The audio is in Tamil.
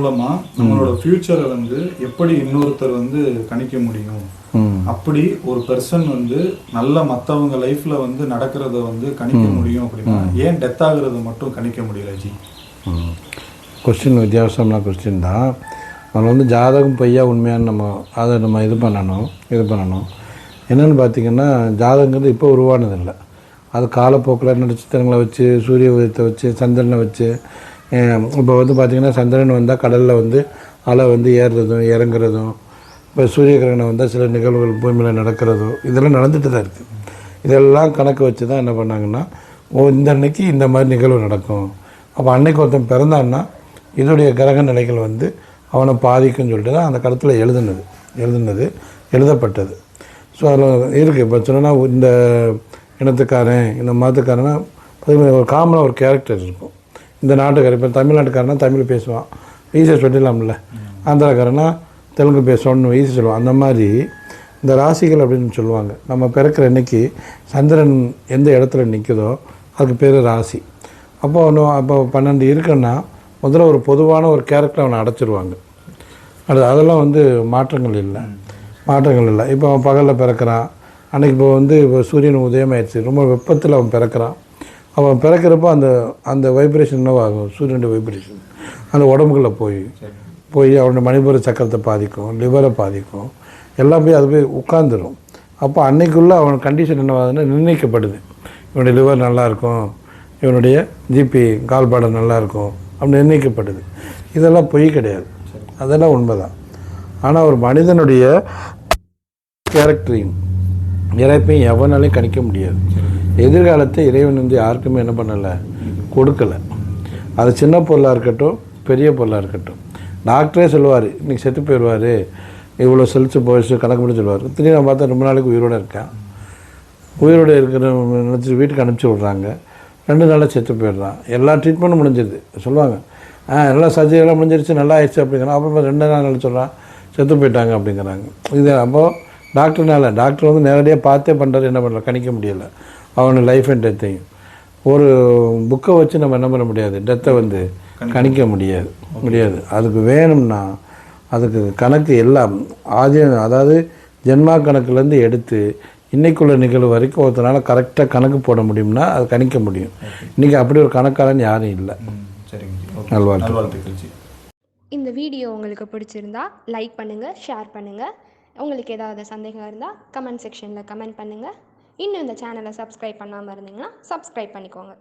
மூலமா நம்மளோட ஃபியூச்சரை வந்து எப்படி இன்னொருத்தர் வந்து கணிக்க முடியும்? அப்படி ஒரு பெர்சன் வந்து நல்ல மற்றவங்க லைஃப்ல வந்து நடக்கிறத வந்து கணிக்க முடியும் அப்படின்னா ஏன் டெத் ஆகுறத மட்டும் கணிக்க முடியல ஜி? கொஸ்டின் வித்தியாசமான கொஸ்டின் தான். நம்ம வந்து ஜாதகம் பொய்யா உண்மையான அதை நம்ம இது பண்ணணும். என்னென்னு பார்த்திங்கன்னா, ஜாதகங்கிறது இப்போ உருவானதில்லை. அது காலப்போக்கில் நட்சத்திரங்களை வச்சு, சூரிய உதயத்தை வச்சு, சந்திரனை வச்சு, இப்போ வந்து பார்த்திங்கன்னா சந்திரன் வந்தால் கடலில் வந்து அலை வந்து ஏறுறதும் இறங்குறதும், இப்போ சூரிய கிரகணம் வந்தால் சில நிகழ்வுகள் பூமியில் நடக்கிறதும் இதெல்லாம் நடந்துட்டு தான் இருக்குது. இதெல்லாம் கணக்கு வச்சு தான் என்ன பண்ணாங்கன்னா, இந்த அன்னைக்கு இந்த மாதிரி நிகழ்வு நடக்கும். அப்போ அன்னைக்கு ஒருத்தன் பிறந்தான்னா இதோடைய கிரக நிலைகள் வந்து அவனை பாதிக்கும்னு சொல்லிட்டு தான் அந்த காலத்தில் எழுதப்பட்டது. ஸோ அதில் இருக்குது. இப்போ சொன்னால் இந்த இனத்துக்காரன் இந்த மதத்துக்காரனா ஒரு காமனாக ஒரு கேரக்டர் இருக்கும். இந்த நாட்டுக்காரன் இப்போ தமிழ்நாட்டுக்காரனா தமிழ் பேசுவான், ஈஸியாக சொல்லிடலாம்ல. ஆந்திராக்காரனா தெலுங்கு பேசுவான்னு ஈஸியாக சொல்லுவான். அந்த மாதிரி இந்த ராசிகள் அப்படின்னு சொல்லுவாங்க. நம்ம பிறக்கிற அன்னைக்கு சந்திரன் எந்த இடத்துல நிற்குதோ அதுக்கு பேர் ராசி. அப்போ அப்போ 12 இருக்குன்னா முதல்ல ஒரு பொதுவான ஒரு கேரக்டர் அவனை அடைச்சிருவாங்க. அதெல்லாம் வந்து மாற்றங்கள் இல்லை. இப்போ அவன் பகலில் பிறக்கிறான், அன்றைக்கி இப்போ சூரியன் உதயமாயிடுச்சு, ரொம்ப வெப்பத்தில் அவன் பிறக்கிறான். அவன் பிறக்கிறப்போ அந்த வைப்ரேஷன் என்னவாகும், சூரியனுடைய வைப்ரேஷன் அந்த உடம்புக்குள்ளே போய் அவனுடைய மணிபூர சக்கரத்தை பாதிக்கும், லிவரை பாதிக்கும், எல்லாம் போய் அது போய் உட்காந்துரும். அப்போ அன்னைக்குள்ளே அவன் கண்டிஷன் என்னவாகுதுன்னா நிர்ணயிக்கப்படுது. இவனுடைய லிவர் நல்லாயிருக்கும், இவனுடைய ஜிபி கால்பாடம் நல்லாயிருக்கும் அப்படி நிர்ணயிக்கப்படுது. இதெல்லாம் பொய் கிடையாது, அதெல்லாம் உண்மை தான். ஆனால் ஒரு மனிதனுடைய கேரக்டரையும் இறைப்பையும் எவனாலையும் கணிக்க முடியாது. எதிர்காலத்தை இறைவன் வந்து யாருக்குமே என்ன பண்ணலை, கொடுக்கலை. அது சின்ன பொருளாக இருக்கட்டும், பெரிய பொருளாக இருக்கட்டும். டாக்டரே சொல்லுவார் இன்றைக்கி செத்து போயிடுவார், இவ்வளோ செல்ஸு போயிடுச்சு கணக்கு பண்ணி சொல்லுவார். திடீர்னு நான் பார்த்தா ரொம்ப நாளைக்கு உயிரோடு இருக்கேன், உயிரோடு இருக்கிற நினச்சி வீட்டுக்கு அனுப்பிச்சி விட்றாங்க, 2 நாளில் செத்து போயிடுறான். எல்லா ட்ரீட்மெண்ட்டும் முடிஞ்சிருது சொல்லுவாங்க, நல்லா சர்ஜரியெல்லாம் முடிஞ்சிருச்சு நல்லா ஆயிடுச்சு அப்படிங்கிறான். அப்புறமா 2 நாள் சொல்கிறான் செத்து போயிட்டாங்க அப்படிங்கிறாங்க. இது அப்போது டாக்டர் வந்து நேரடியாக பார்த்தே பண்ணுறது என்ன பண்ணல, கணிக்க முடியலை அவனோட லைஃப் அண்ட் டெத்தையும். ஒரு புக்கை வச்சு நம்ம என்ன பண்ண முடியாது, டெத்தை வந்து கணிக்க முடியாது. அதுக்கு வேணும்னா அதுக்கு கணக்கு எல்லாம் அதாவது ஜென்மா கணக்குலேருந்து எடுத்து இன்றைக்குள்ள நிகழ்வு வரைக்கும் ஒருத்தனால கரெக்டாக கணக்கு போட முடியும்னா அது கணிக்க முடியும். இன்றைக்கி அப்படி ஒரு கணக்காரன் யாரும் இல்லை. நல்வாழ்த்துக்கள். இந்த வீடியோ உங்களுக்கு பிடிச்சிருந்தா லைக் பண்ணுங்கள், ஷேர் பண்ணுங்கள். உங்களுக்கு ஏதாவது சந்தேகம் இருந்தால் கமெண்ட் செக்ஷனில் கமெண்ட் பண்ணுங்கள். இன்னும் இந்த சேனலை சப்ஸ்கிரைப் பண்ணாமல் இருந்தீங்கன்னா சப்ஸ்கிரைப் பண்ணிக்கோங்க.